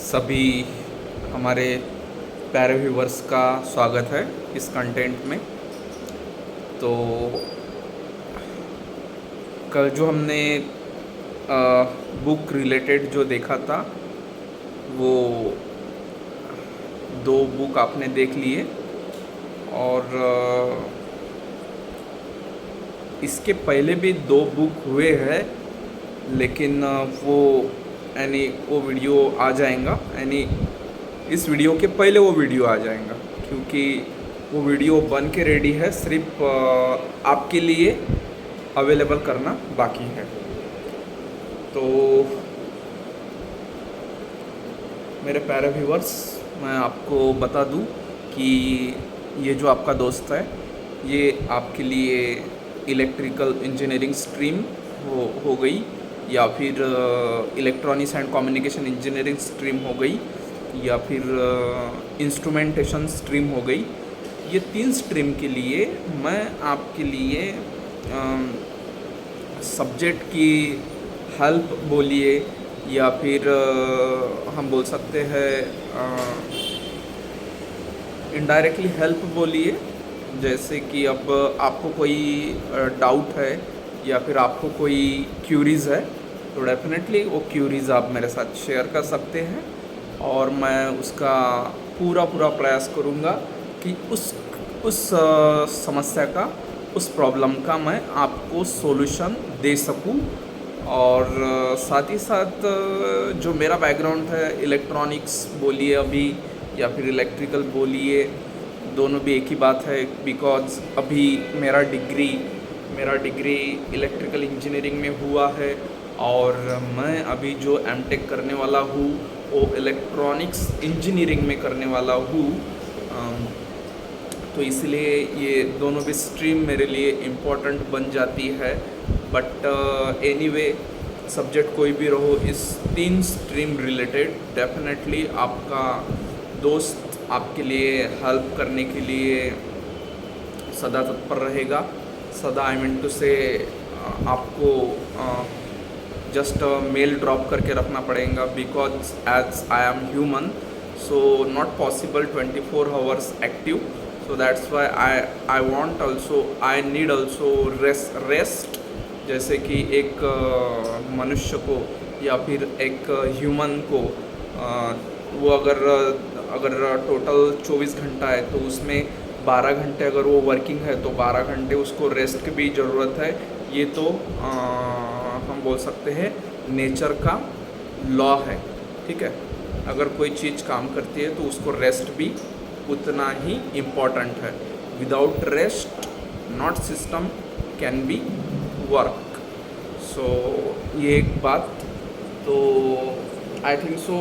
सभी हमारे प्यारे व्यूवर्स का स्वागत है इस कंटेंट में। तो कल जो हमने बुक रिलेटेड जो देखा था वो दो बुक आपने देख लिए और इसके पहले भी दो बुक हुए हैं, लेकिन वो वीडियो आ जाएगा इस वीडियो के पहले वो वीडियो आ जाएगा, क्योंकि वो वीडियो बन के रेडी है, सिर्फ आपके लिए अवेलेबल करना बाकी है। तो मेरे प्यारे व्यूवर्स, मैं आपको बता दूं कि ये जो आपका दोस्त है ये आपके लिए इलेक्ट्रिकल इंजीनियरिंग स्ट्रीम हो गई या फिर electronics and communication engineering stream हो गई या फिर इंस्ट्रूमेंटेशन स्ट्रीम हो गई। ये तीन स्ट्रीम के लिए मैं आपके लिए सब्जेक्ट की हेल्प बोलिए या फिर हम बोल सकते हैं इनडायरेक्टली हेल्प बोलिए। जैसे कि अब आपको कोई डाउट है या फिर आपको कोई क्यूरीज़ है तो डेफिनेटली वो क्यूरीज़ आप मेरे साथ शेयर कर सकते हैं और मैं उसका पूरा प्रयास करूँगा कि उस समस्या का, उस प्रॉब्लम का मैं आपको सॉल्यूशन दे सकूं। और साथ ही साथ जो मेरा बैकग्राउंड है, इलेक्ट्रॉनिक्स बोलिए अभी या फिर इलेक्ट्रिकल बोलिए, दोनों भी एक ही बात है। बिकॉज़ अभी मेरा डिग्री इलेक्ट्रिकल इंजीनियरिंग में हुआ है और मैं अभी जो एमटेक करने वाला हूँ वो इलेक्ट्रॉनिक्स इंजीनियरिंग में करने वाला हूँ। तो इसलिए ये दोनों भी स्ट्रीम मेरे लिए इम्पोर्टेंट बन जाती है। बट एनीवे, सब्जेक्ट कोई भी रहो, इस तीन स्ट्रीम रिलेटेड डेफिनेटली आपका दोस्त आपके लिए हेल्प करने के लिए सदा तत्पर रहेगा। सदा आई मीन टू से आपको जस्ट मेल ड्रॉप करके रखना पड़ेगा, because as I am human so not possible 24 hours active. So that's why I want also, I need also rest. जैसे कि एक मनुष्य को या फिर एक ह्यूमन को वो अगर टोटल 24 घंटा है तो उसमें 12 घंटे अगर वो वर्किंग है तो 12 घंटे उसको रेस्ट की भी ज़रूरत है। ये तो हम बोल सकते हैं नेचर का लॉ है, ठीक है। अगर कोई चीज़ काम करती है तो उसको रेस्ट भी उतना ही इम्पॉर्टेंट है। Without rest not system can be work. So ये एक बात। तो आई थिंक सो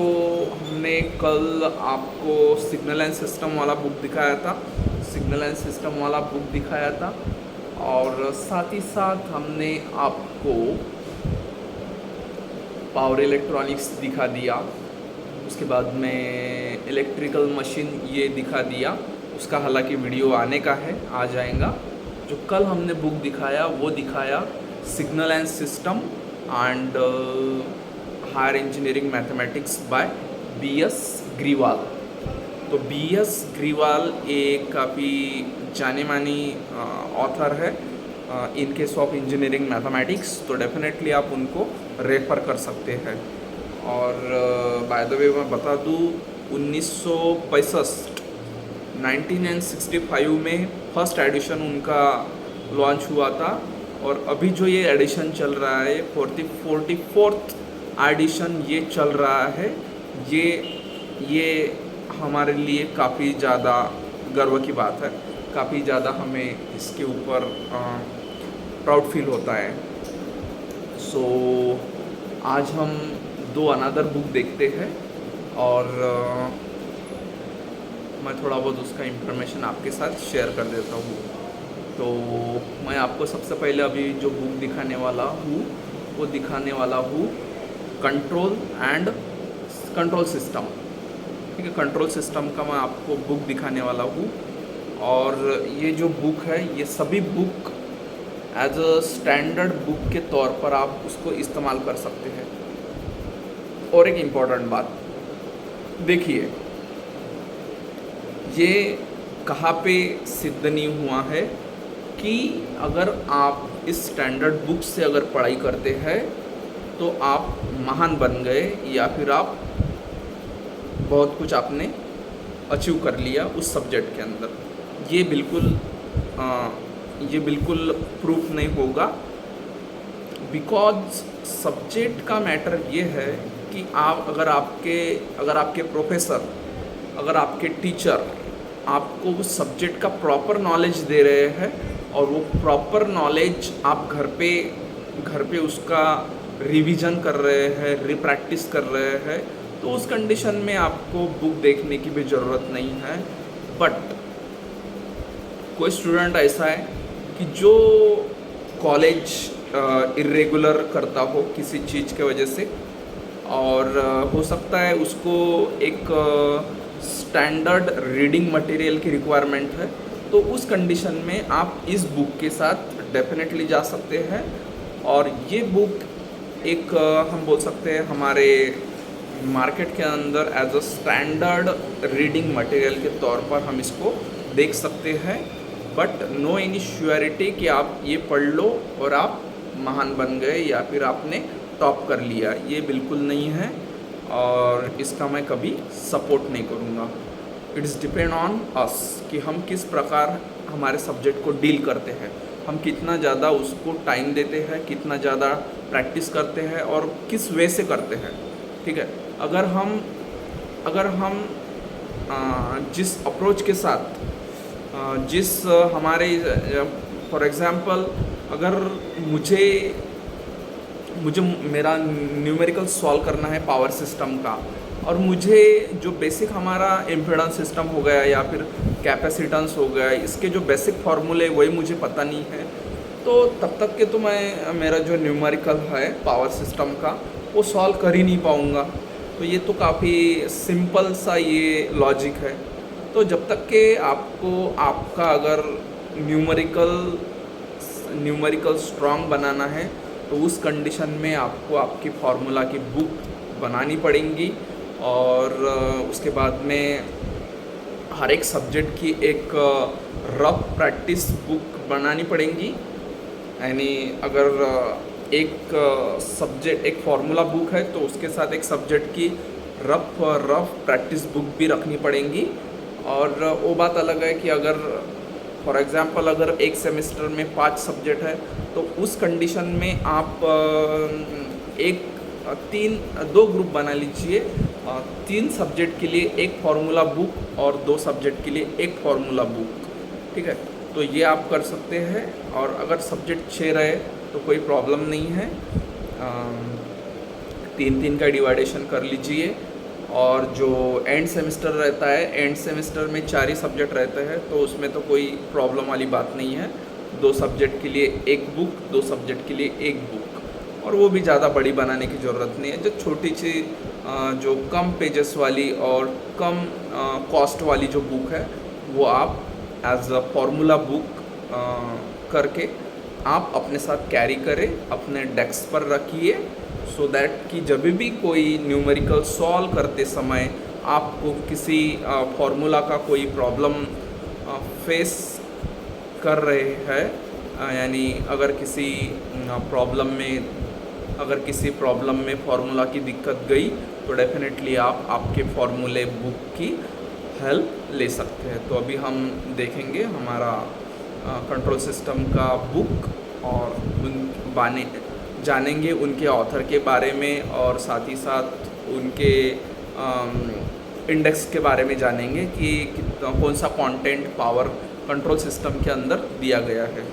हमने कल आपको सिग्नल एंड सिस्टम वाला बुक दिखाया था और साथ ही साथ हमने आपको पावर इलेक्ट्रॉनिक्स दिखा दिया। उसके बाद में इलेक्ट्रिकल मशीन ये दिखा दिया। उसका हालांकि वीडियो आने का है, आ जाएगा। जो कल हमने बुक दिखाया वो दिखाया signal and system and higher engineering mathematics by BS Grewal. तो BS ग्रीवाल एक काफ़ी जाने मानी ऑथर है in case of engineering mathematics, तो डेफिनेटली आप उनको रेफ़र कर सकते हैं। और बाय द वे मैं बता दूँ 1965 में फर्स्ट एडिशन उनका लॉन्च हुआ था और अभी जो ये एडिशन चल रहा है 44th एडिशन ये चल रहा है। ये हमारे लिए काफ़ी ज़्यादा गर्व की बात है, काफ़ी ज़्यादा हमें इसके ऊपर प्राउड फील होता है। सो आज हम दो अनदर बुक देखते हैं और मैं थोड़ा बहुत उसका इंफॉर्मेशन आपके साथ शेयर कर देता हूँ। तो मैं आपको सबसे पहले अभी जो बुक दिखाने वाला हूँ कंट्रोल सिस्टम, ठीक है। कंट्रोल सिस्टम का मैं आपको बुक दिखाने वाला हूँ और ये जो बुक है ये सभी book as a standard book के तौर पर आप उसको इस्तेमाल कर सकते हैं। और एक इम्पॉर्टेंट बात, देखिए, ये कहाँ पे सिद्ध नहीं हुआ है कि अगर आप इस स्टैंडर्ड बुक से अगर पढ़ाई करते हैं तो आप महान बन गए या फिर आप बहुत कुछ आपने अचीव कर लिया उस सब्जेक्ट के अंदर। ये बिल्कुल प्रूफ नहीं होगा, बिकॉज सब्जेक्ट का मैटर ये है कि आप अगर आपके प्रोफेसर, अगर आपके टीचर आपको उस सब्जेक्ट का प्रॉपर नॉलेज दे रहे हैं और वो प्रॉपर नॉलेज आप घर पे उसका रिवीजन कर रहे हैं, रिप्रैक्टिस कर रहे हैं, तो उस कंडीशन में आपको बुक देखने की भी ज़रूरत नहीं है। बट कोई स्टूडेंट ऐसा है कि जो कॉलेज इरेगुलर करता हो किसी चीज़ के वजह से, और हो सकता है उसको एक स्टैंडर्ड रीडिंग मटेरियल की रिक्वायरमेंट है, तो उस कंडीशन में आप इस बुक के साथ डेफिनेटली जा सकते हैं। और ये बुक एक हम बोल सकते हैं हमारे मार्केट के अंदर as a standard reading material के तौर पर हम इसको देख सकते हैं। बट नो एनी श्योरिटी कि आप ये पढ़ लो और आप महान बन गए या फिर आपने टॉप कर लिया, ये बिल्कुल नहीं है और इसका मैं कभी सपोर्ट नहीं करूँगा। इट्स डिपेंड ऑन अस कि हम किस प्रकार हमारे सब्जेक्ट को डील करते हैं, हम कितना ज़्यादा उसको टाइम देते हैं, कितना ज़्यादा प्रैक्टिस करते हैं और किस वे से करते हैं। ठीक है, अगर हम जिस अप्रोच के साथ जिस हमारे फॉर एग्ज़ाम्पल अगर मुझे मेरा न्यूमेरिकल सॉल्व करना है पावर सिस्टम का, और मुझे जो बेसिक हमारा इम्पीडेंस सिस्टम हो गया या फिर कैपेसिटेंस हो गया, इसके जो बेसिक फार्मूले वही मुझे पता नहीं है, तो तब तक के तो मैं मेरा जो न्यूमेरिकल है पावर सिस्टम का वो सॉल्व कर ही नहीं पाऊँगा। तो ये तो काफ़ी सिंपल सा ये लॉजिक है। तो जब तक के आपको आपका अगर न्यूमेरिकल स्ट्रॉन्ग बनाना है तो उस कंडीशन में आपको आपकी फार्मूला की बुक बनानी पड़ेंगी, और उसके बाद में हर एक सब्जेक्ट की एक रफ प्रैक्टिस बुक बनानी पड़ेंगी। यानी अगर एक सब्जेक्ट एक फार्मूला बुक है तो उसके साथ एक सब्जेक्ट की रफ प्रैक्टिस बुक भी रखनी पड़ेंगी। और वो बात अलग है कि अगर फॉर एग्ज़ाम्पल अगर एक सेमेस्टर में 5 सब्जेक्ट है तो उस कंडीशन में आप दो ग्रुप बना लीजिए, 3 सब्जेक्ट के लिए एक फार्मूला बुक और 2 सब्जेक्ट के लिए एक फार्मूला बुक। ठीक है, तो ये आप कर सकते हैं। और अगर सब्जेक्ट 6 रहे तो कोई प्रॉब्लम नहीं है, 3 का डिवाइडेशन कर लीजिए। और जो एंड सेमेस्टर रहता है, एंड सेमेस्टर में 4 ही सब्जेक्ट रहते हैं, तो उसमें तो कोई प्रॉब्लम वाली बात नहीं है। 2 सब्जेक्ट के लिए एक बुक, 2 सब्जेक्ट के लिए एक बुक, और वो भी ज़्यादा बड़ी बनाने की ज़रूरत नहीं है। जो छोटी सी जो कम पेजेस वाली और कम कॉस्ट वाली जो बुक है वो आप एज अ फार्मूला बुक करके आप अपने साथ कैरी करें, अपने डेस्क पर रखिए, सो दैट कि जब भी कोई न्यूमेरिकल सॉल्व करते समय आपको किसी फार्मूला का कोई प्रॉब्लम फेस कर रहे हैं, यानी अगर किसी प्रॉब्लम में फार्मूला की दिक्कत गई तो डेफिनेटली आप आपके फार्मूले बुक की हेल्प ले सकते हैं। तो अभी हम देखेंगे हमारा कंट्रोल सिस्टम का बुक और जानेंगे उनके ऑथर के बारे में, और साथ ही साथ उनके इंडेक्स के बारे में जानेंगे कि कौन सा कंटेंट पावर कंट्रोल सिस्टम के अंदर दिया गया है।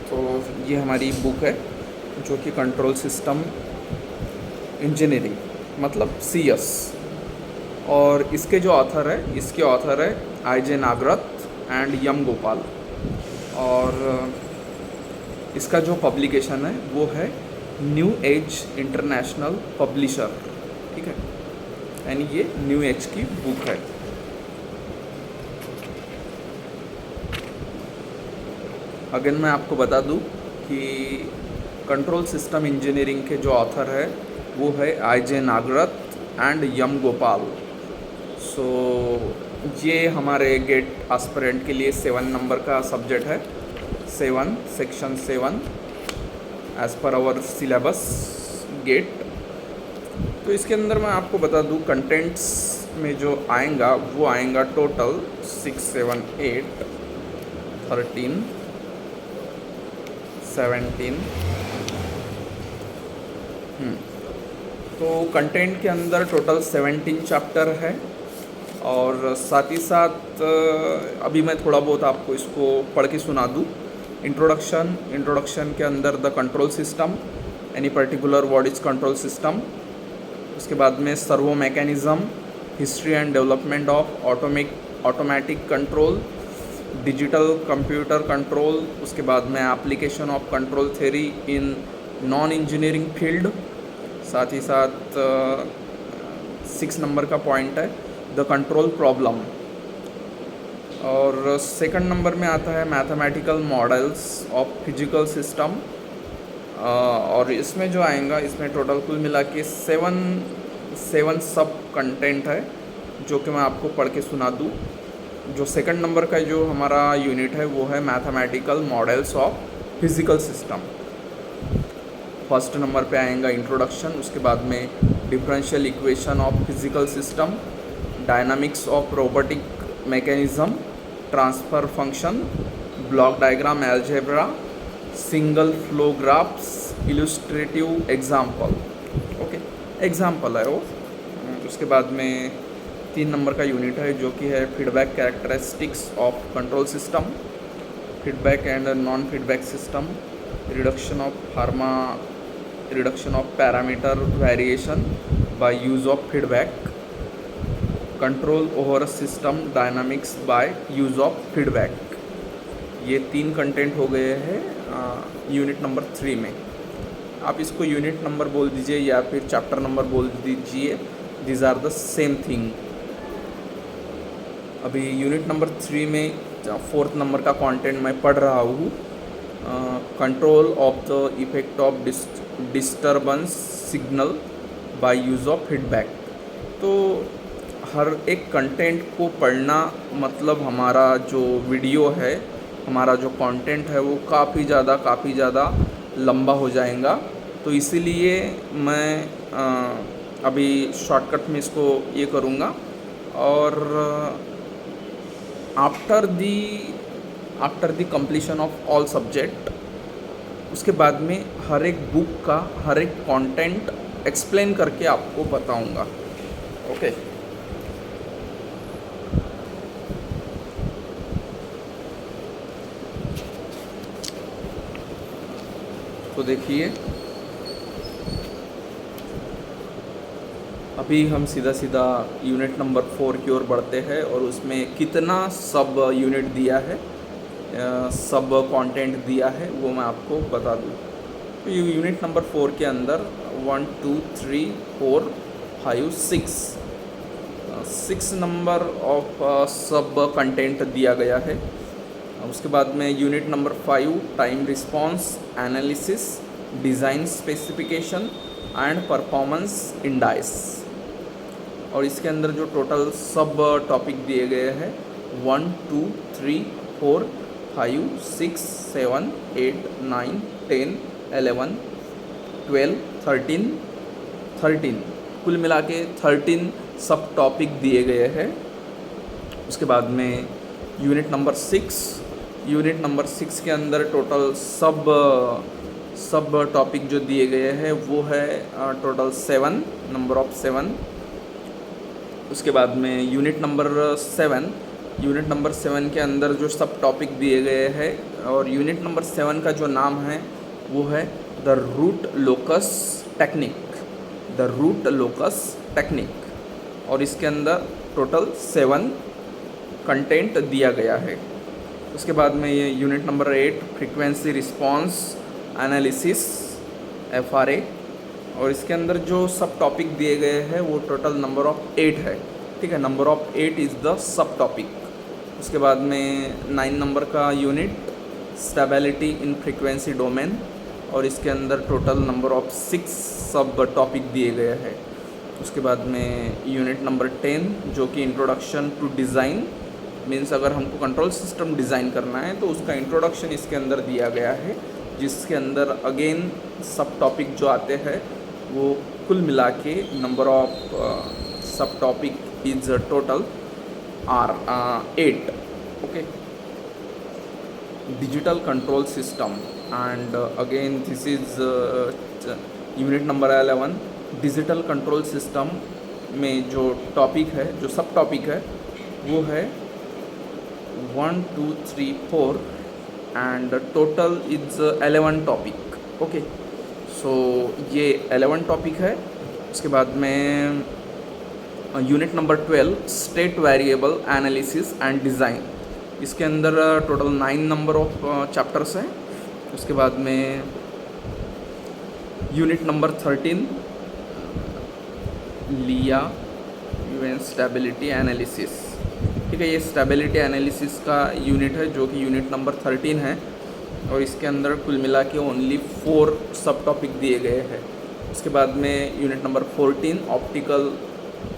तो ये हमारी बुक है जो कि कंट्रोल सिस्टम इंजीनियरिंग मतलब CS, और इसके ऑथर है IJ Nagrath and M Gopal. और इसका जो पब्लिकेशन है वो है न्यू एज इंटरनेशनल पब्लिशर, ठीक है, यानी ये न्यू एज की बुक है। अगेन मैं आपको बता दूं कि कंट्रोल सिस्टम इंजीनियरिंग के जो ऑथर है वो है IJ Nagrath and M Gopal. सो ये हमारे गेट एस्पिरेंट के लिए 7 नंबर का सब्जेक्ट है, 7 section 7 as per our syllabus GATE. तो इसके अंदर मैं आपको बता दूं कंटेंट्स में जो आएगा वो आएगा टोटल 6, 7, 8, 13, 17। तो कंटेंट के अंदर टोटल 17 चैप्टर है और साथ ही साथ अभी मैं थोड़ा बहुत आपको इसको पढ़ के सुना दूँ। इंट्रोडक्शन के अंदर the control system, any particular what is control system. उसके बाद में servo mechanism, history and development of automatic control, digital computer control. उसके बाद में application of control theory in non engineering field. साथ ही साथ 6 नंबर का पॉइंट है द कंट्रोल प्रॉब्लम। और सेकंड नंबर में आता है mathematical models of physical system. और इसमें जो आएगा, इसमें टोटल कुल मिला के 7 सब कंटेंट है जो कि मैं आपको पढ़ के सुना दूँ। जो सेकंड नंबर का जो हमारा यूनिट है वो है mathematical models of physical system. First number पे आएगा इंट्रोडक्शन, उसके बाद में differential equation of physical system, dynamics of robotic mechanism, transfer function, block diagram algebra, single flow graphs, illustrative example. Okay, example है वो। उसके बाद में 3 नंबर का यूनिट है जो कि है feedback characteristics of control system, feedback and non feedback system, reduction of parameter variation by use of feedback, control over a system dynamics by use of feedback. ये 3 कंटेंट हो गए हैं यूनिट नंबर 3 में। आप इसको यूनिट नंबर बोल दीजिए या फिर चैप्टर नंबर बोल दीजिए, these are the same thing. अभी यूनिट नंबर 3 में 4th नंबर का कंटेंट मैं पढ़ रहा हूँ, control of the effect of disturbance signal by use of feedback. तो हर एक कंटेंट को पढ़ना मतलब हमारा जो वीडियो है, हमारा जो कंटेंट है वो काफ़ी ज़्यादा लंबा हो जाएगा। तो इसीलिए मैं अभी शॉर्टकट में इसको ये करूँगा। और after the completion of all subject, उसके बाद में हर एक बुक का हर एक कंटेंट एक्सप्लेन करके आपको बताऊंगा। ओके, तो देखिए अभी हम सीधा यूनिट नंबर 4 की ओर बढ़ते हैं और उसमें कितना सब यूनिट दिया है, सब कंटेंट दिया है वो मैं आपको बता दूँ। तो यूनिट नंबर 4 के अंदर 1, 2, 3, 4, 5, 6 नंबर ऑफ सब कंटेंट दिया गया है। उसके बाद में unit number 5 time response analysis, design specification and performance indices. और इसके अंदर जो टोटल सब टॉपिक दिए गए हैं 1, 2, 3, 4, 5, 6, 7, 8, 9, 10, 11, 12, 13 कुल मिला के 13 सब टॉपिक दिए गए हैं। उसके बाद में यूनिट नंबर 6 के अंदर टोटल सब टॉपिक जो दिए गए हैं वो है टोटल 7 नंबर ऑफ 7। उसके बाद में यूनिट नंबर 7 के अंदर जो सब टॉपिक दिए गए हैं, और यूनिट नंबर 7 का जो नाम है वो है द रूट लोकस टेक्निक। और इसके अंदर टोटल 7 कंटेंट दिया गया है। उसके बाद में ये unit number 8 frequency response analysis FRA, और इसके अंदर जो सब टॉपिक दिए गए हैं वो टोटल नंबर ऑफ 8 है, ठीक है। Number of 8 is the sub topic. उसके बाद में 9 नंबर का unit stability in frequency domain, और इसके अंदर टोटल नंबर ऑफ 6 सब टॉपिक दिए गए हैं। उसके बाद में यूनिट नंबर 10 जो कि इंट्रोडक्शन टू डिज़ाइन, मीन्स अगर हमको कंट्रोल सिस्टम डिज़ाइन करना है तो उसका इंट्रोडक्शन इसके अंदर दिया गया है, जिसके अंदर अगेन सब टॉपिक जो आते हैं वो कुल मिला के number of sub topic is total are 8, okay. Digital control system, and again this is unit number 11। Digital control system में जो टॉपिक है, जो सब टॉपिक है वो है 1 2 3 4 and total is 11 topic, okay. So ये 11 टॉपिक है। उसके बाद में unit number 12 state variable analysis and design, इसके अंदर टोटल 9 नंबर ऑफ चैप्टर्स हैं। उसके बाद में यूनिट नंबर 13 लिया यूएन स्टेबिलिटी एनालिसिस, ठीक है। ये स्टेबिलिटी एनालिसिस का यूनिट है जो कि यूनिट नंबर 13 है, और इसके अंदर कुल मिला के ओनली 4 सब टॉपिक दिए गए हैं। उसके बाद में unit number 14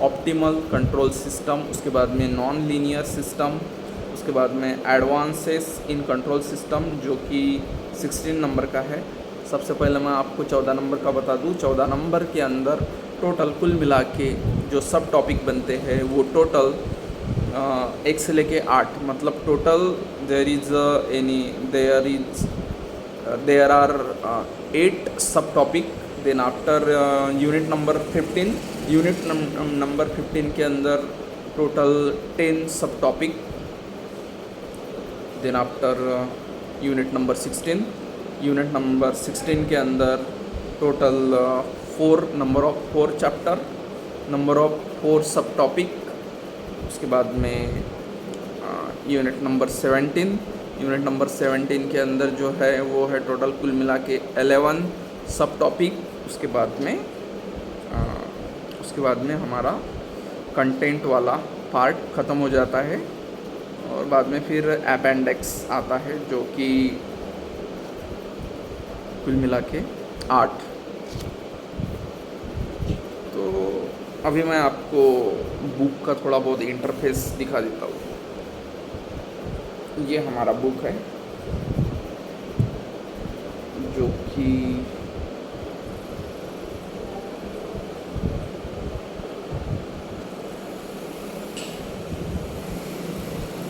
optimal control system, उसके बाद में नॉन लीनियर सिस्टम, उसके बाद में एडवांसेस इन कंट्रोल सिस्टम जो कि 16 नंबर का है। सबसे पहले मैं आपको 14 नंबर का बता दूं। 14 नंबर के अंदर टोटल कुल मिला के जो सब टॉपिक बनते हैं वो टोटल 1 से लेके 8, मतलब total there are 8 sub topic. Then after unit number 15 के अंदर total 10 sub topic. Then after unit number 16 के अंदर टोटल 4 चैप्टर, नंबर ऑफ 4 सब टॉपिक। उसके बाद में यूनिट नंबर 17 के अंदर जो है वो है टोटल कुल मिला के 11 सब टॉपिक। उसके बाद में हमारा कंटेंट वाला पार्ट ख़त्म हो जाता है, और बाद में फिर अपेंडिक्स आता है जो कि कुल मिला के 8। तो अभी मैं आपको बुक का थोड़ा बहुत इंटरफेस दिखा देता हूँ। ये हमारा बुक है जो कि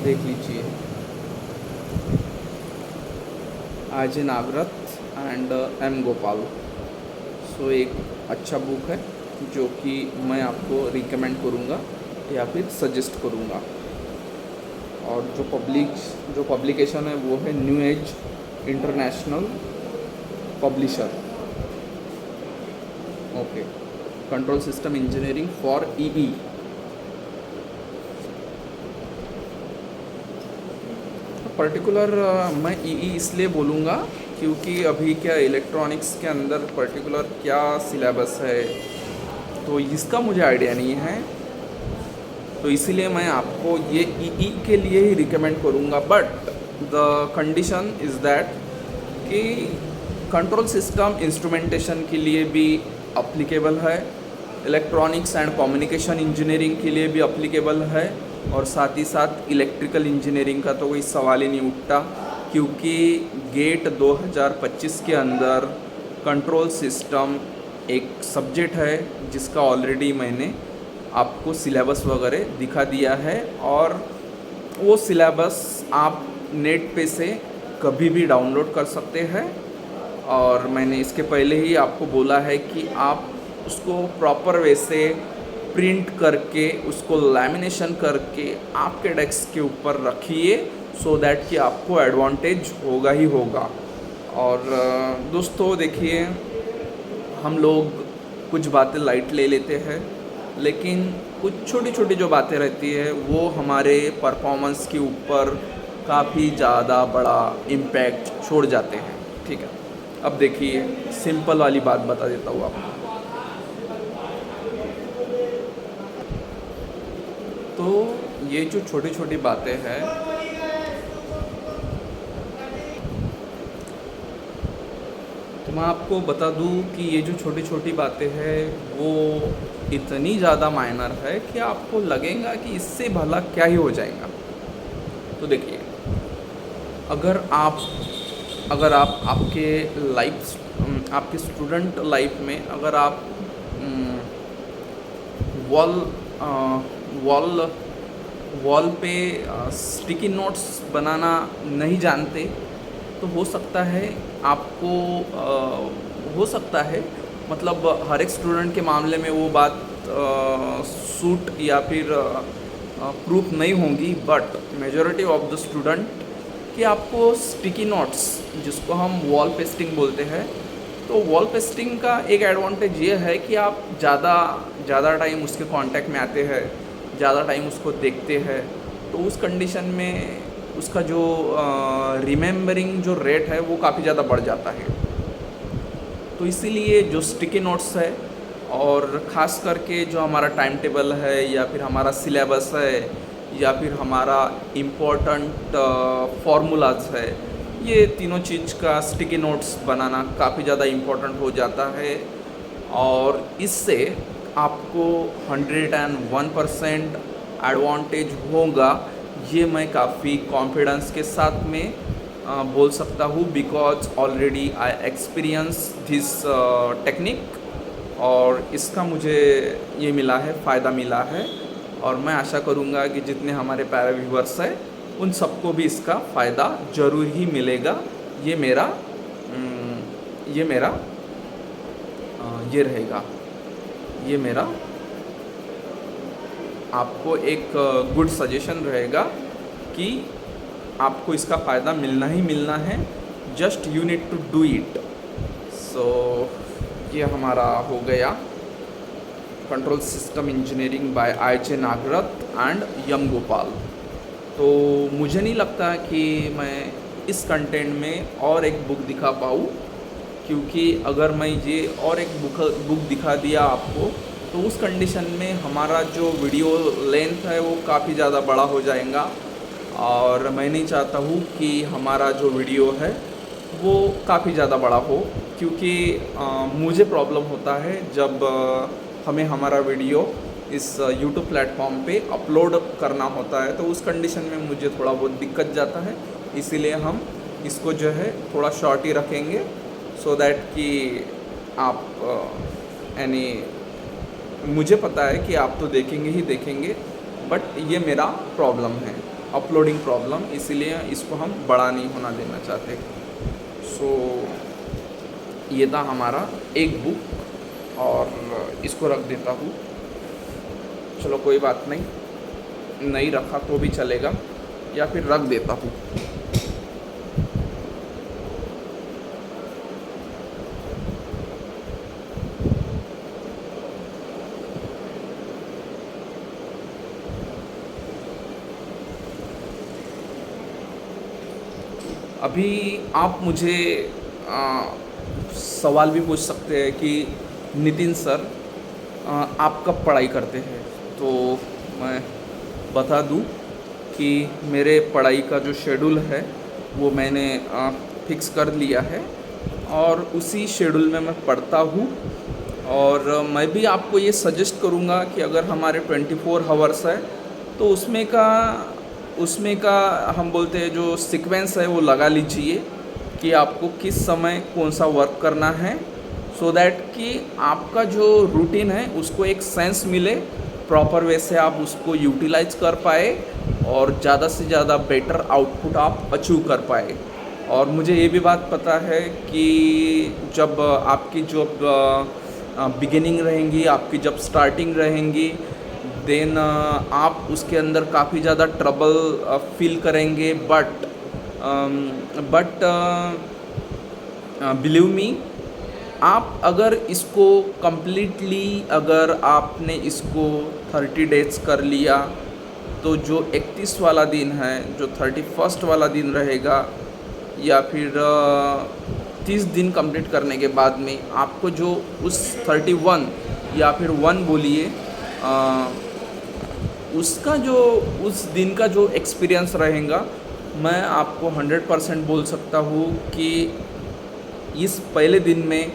देख लीजिए, अजय नागरथ एंड एम गोपाल। सो एक अच्छा बुक है जो कि मैं आपको रिकमेंड करूँगा या फिर सजेस्ट करूँगा। और जो पब्लिकेशन है वो है new age international publisher, okay. Control system engineering for EE. Particular मैं ईई इसलिए बोलूँगा क्योंकि अभी क्या इलेक्ट्रॉनिक्स के अंदर पर्टिकुलर क्या सिलेबस है तो इसका मुझे आइडिया नहीं है, तो इसीलिए मैं आपको ये ईई के लिए ही रिकमेंड करूँगा। But the condition is that कि कंट्रोल सिस्टम इंस्ट्रूमेंटेशन के लिए भी अप्लीकेबल है, इलेक्ट्रॉनिक्स एंड कम्युनिकेशन इंजीनियरिंग के लिए भी अप्लीकेबल है, और साथ ही साथ इलेक्ट्रिकल इंजीनियरिंग का तो कोई सवाल ही नहीं उठता, क्योंकि गेट 2025 के अंदर कंट्रोल सिस्टम एक सब्जेक्ट है जिसका ऑलरेडी मैंने आपको सिलेबस वगैरह दिखा दिया है, और वो सिलेबस आप नेट पे से कभी भी डाउनलोड कर सकते हैं। और मैंने इसके पहले ही आपको बोला है कि आप उसको प्रॉपर वे से प्रिंट करके उसको लैमिनेशन करके आपके डेस्क के ऊपर रखिए, सो दैट कि आपको एडवांटेज होगा ही होगा। और दोस्तों देखिए, हम लोग कुछ बातें लाइट ले लेते हैं, लेकिन कुछ छोटी छोटी जो बातें रहती है वो हमारे परफॉर्मेंस के ऊपर काफ़ी ज़्यादा बड़ा इम्पैक्ट छोड़ जाते हैं, ठीक है। अब देखिए सिंपल वाली बात बता देता हूँ आपको। तो ये जो छोटी छोटी बातें हैं, तो मैं आपको बता दूँ कि ये जो छोटी छोटी बातें हैं वो इतनी ज़्यादा माइनर है कि आपको लगेगा कि इससे भला क्या ही हो जाएगा। तो देखिए, अगर आप आपके आपके स्टूडेंट लाइफ में अगर आप वॉल वॉल वॉल पे स्टिकी नोट्स बनाना नहीं जानते, तो हो सकता है आपको हो सकता है, मतलब हर एक स्टूडेंट के मामले में वो बात सूट या फिर प्रूफ नहीं होंगी, but majority of the student कि आपको स्टिकी नोट्स जिसको हम वॉल पेस्टिंग बोलते हैं, तो वॉल पेस्टिंग का एक एडवांटेज ये है कि आप ज़्यादा टाइम उसके कांटेक्ट में आते हैं, ज़्यादा टाइम उसको देखते हैं, तो उस कंडीशन में उसका जो रिमेंबरिंग जो रेट है वो काफ़ी ज़्यादा बढ़ जाता है। तो इसीलिए जो स्टिकी नोट्स है, और ख़ास करके जो हमारा टाइम टेबल है या फिर हमारा सिलेबस है या फिर हमारा इम्पोर्टेंट फार्मूलाज है, ये तीनों चीज़ का स्टिकी नोट्स बनाना काफ़ी ज़्यादा इम्पोर्टेंट हो जाता है। और इससे आपको 101% एडवांटेज होगा, ये मैं काफ़ी कॉन्फिडेंस के साथ में बोल सकता हूँ, because already I experience this technique, और इसका मुझे ये मिला है, फ़ायदा मिला है। और मैं आशा करूँगा कि जितने हमारे प्यारे व्यूवर्स हैं उन सबको भी इसका फ़ायदा ज़रूर ही मिलेगा। ये मेरा ये रहेगा, ये मेरा आपको एक गुड सजेशन रहेगा कि आपको इसका फ़ायदा मिलना ही मिलना है, just you need to do it. So ये हमारा हो गया control system engineering by IJ Nagrath and M Gopal. तो मुझे नहीं लगता कि मैं इस कंटेंट में और एक बुक दिखा पाऊँ, क्योंकि अगर मैं ये और एक बुक दिखा दिया आपको, तो उस कंडीशन में हमारा जो वीडियो लेंथ है वो काफ़ी ज़्यादा बड़ा हो जाएगा, और मैं नहीं चाहता हूँ कि हमारा जो वीडियो है वो काफ़ी ज़्यादा बड़ा हो, क्योंकि मुझे प्रॉब्लम होता है जब हमें हमारा वीडियो इस YouTube प्लेटफॉर्म पे अपलोड करना होता है, तो उस कंडीशन में मुझे थोड़ा बहुत दिक्कत जाता है। इसीलिए हम इसको जो है थोड़ा शॉर्ट ही रखेंगे, सो दैट कि आप यानी मुझे पता है कि आप तो देखेंगे ही देखेंगे, बट ये मेरा प्रॉब्लम है, अपलोडिंग प्रॉब्लम, इसीलिए इसको हम बड़ा नहीं होना देना चाहते। सो ये था हमारा एक बुक, और इसको रख देता हूँ। चलो कोई बात नहीं, नहीं रखा तो भी चलेगा, या फिर रख देता हूँ। अभी आप मुझे सवाल भी पूछ सकते हैं कि नितिन सर आप कब पढ़ाई करते हैं, तो मैं बता दूं कि मेरे पढ़ाई का जो शेड्यूल है वो मैंने फिक्स कर लिया है, और उसी शेड्यूल में मैं पढ़ता हूँ। और मैं भी आपको ये सजेस्ट करूँगा कि अगर हमारे 24 आवर्स है, तो उसमें का हम बोलते हैं जो सीक्वेंस है वो लगा लीजिए कि आपको किस समय कौन सा वर्क करना है, सो दैट कि आपका जो रूटीन है उसको एक सेंस मिले, प्रॉपर वे से आप उसको यूटिलाइज कर पाए, और ज़्यादा से ज़्यादा बेटर आउटपुट आप अचीव कर पाए। और मुझे ये भी बात पता है कि जब आपकी जब बिगिनिंग रहेंगी, आपकी जब स्टार्टिंग रहेंगी, देन आप उसके अंदर काफ़ी ज़्यादा ट्रबल फील करेंगे, बट बिलीव मी, आप अगर इसको कम्प्लीटली अगर आपने इसको 30 डेज कर लिया, तो जो 31 वाला दिन है, जो 31st वाला दिन रहेगा, या फिर 30 दिन कंप्लीट करने के बाद में आपको जो उस 31 या फिर 1 बोलिए उसका जो उस दिन का जो एक्सपीरियंस रहेगा, मैं आपको 100% बोल सकता हूँ कि इस पहले दिन में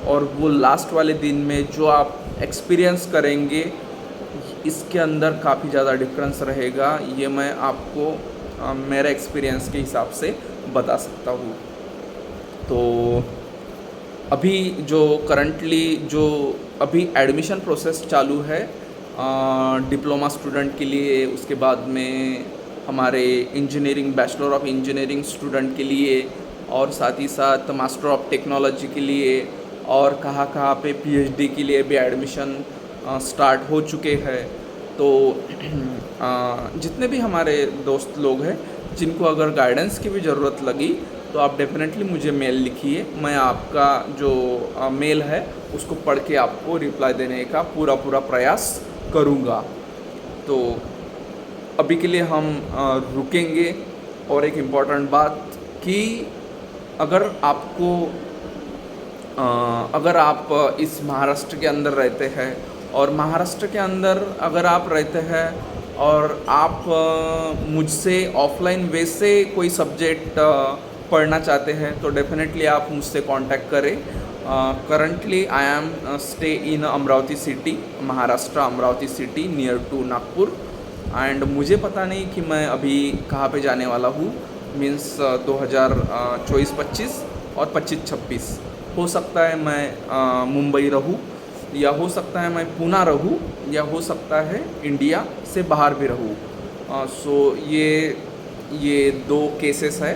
और वो लास्ट वाले दिन में जो आप एक्सपीरियंस करेंगे, इसके अंदर काफ़ी ज़्यादा डिफरेंस रहेगा। ये मैं आपको मेरा एक्सपीरियंस के हिसाब से बता सकता हूँ। तो अभी जो करंटली जो अभी एडमिशन प्रोसेस चालू है डिप्लोमा स्टूडेंट के लिए, उसके बाद में हमारे engineering bachelor of engineering student के लिए, और साथ ही साथ मास्टर ऑफ टेक्नोलॉजी के लिए, और कहाँ पे पीएचडी के लिए भी एडमिशन स्टार्ट हो चुके हैं। तो जितने भी हमारे दोस्त लोग हैं जिनको अगर गाइडेंस की भी ज़रूरत लगी तो आप डेफिनेटली मुझे मेल लिखिए। मैं आपका जो मेल है उसको पढ़ के आपको रिप्लाई देने का पूरा प्रयास करूँगा। तो अभी के लिए हम रुकेंगे। और एक इम्पॉर्टेंट बात कि अगर आपको अगर आप इस महाराष्ट्र के अंदर रहते हैं और महाराष्ट्र के अंदर अगर आप रहते हैं और आप मुझसे ऑफलाइन वे से कोई सब्जेक्ट पढ़ना चाहते हैं तो डेफिनेटली आप मुझसे कांटेक्ट करें। Currently I am stay in Amravati city, Maharashtra, Amravati city near to Nagpur. And मुझे पता नहीं कि मैं अभी कहाँ पे जाने वाला हूँ, मीन्स 2024-25 और 25-26। हो सकता है मैं मुंबई रहूँ, या हो सकता है मैं पूना रहूँ, या हो सकता है इंडिया से बाहर भी रहूँ। सो ये 2 केसेस है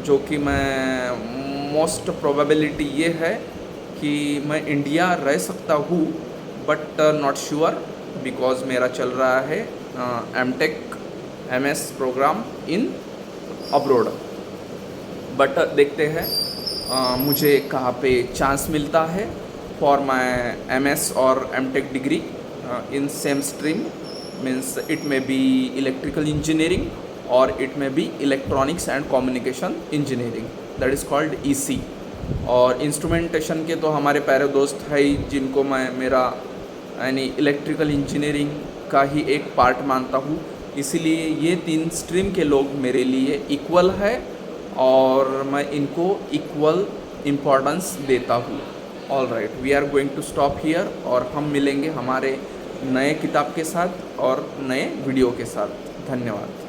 जो कि मैं मोस्ट प्रोबेबिलिटी ये है कि मैं इंडिया रह सकता हूँ, बट नॉट श्योर, बिकॉज मेरा चल रहा है MTech MS program in abroad. But देखते हैं मुझे कहाँ पे चांस मिलता है फॉर माई MS और MTech degree in same stream, means it may be electrical engineering और it may be electronics and communication engineering, that is called EC। और इंस्ट्रूमेंटेशन के तो हमारे प्यारे दोस्त है ही, जिनको मैं मेरा यानी इलेक्ट्रिकल इंजीनियरिंग का ही एक पार्ट मानता हूँ। इसीलिए ये 3 स्ट्रीम के लोग मेरे लिए इक्वल है और मैं इनको इक्वल इम्पोर्टेंस देता हूँ। All right, we are going to stop here और हम मिलेंगे हमारे नए किताब के साथ और नए वीडियो के साथ। धन्यवाद।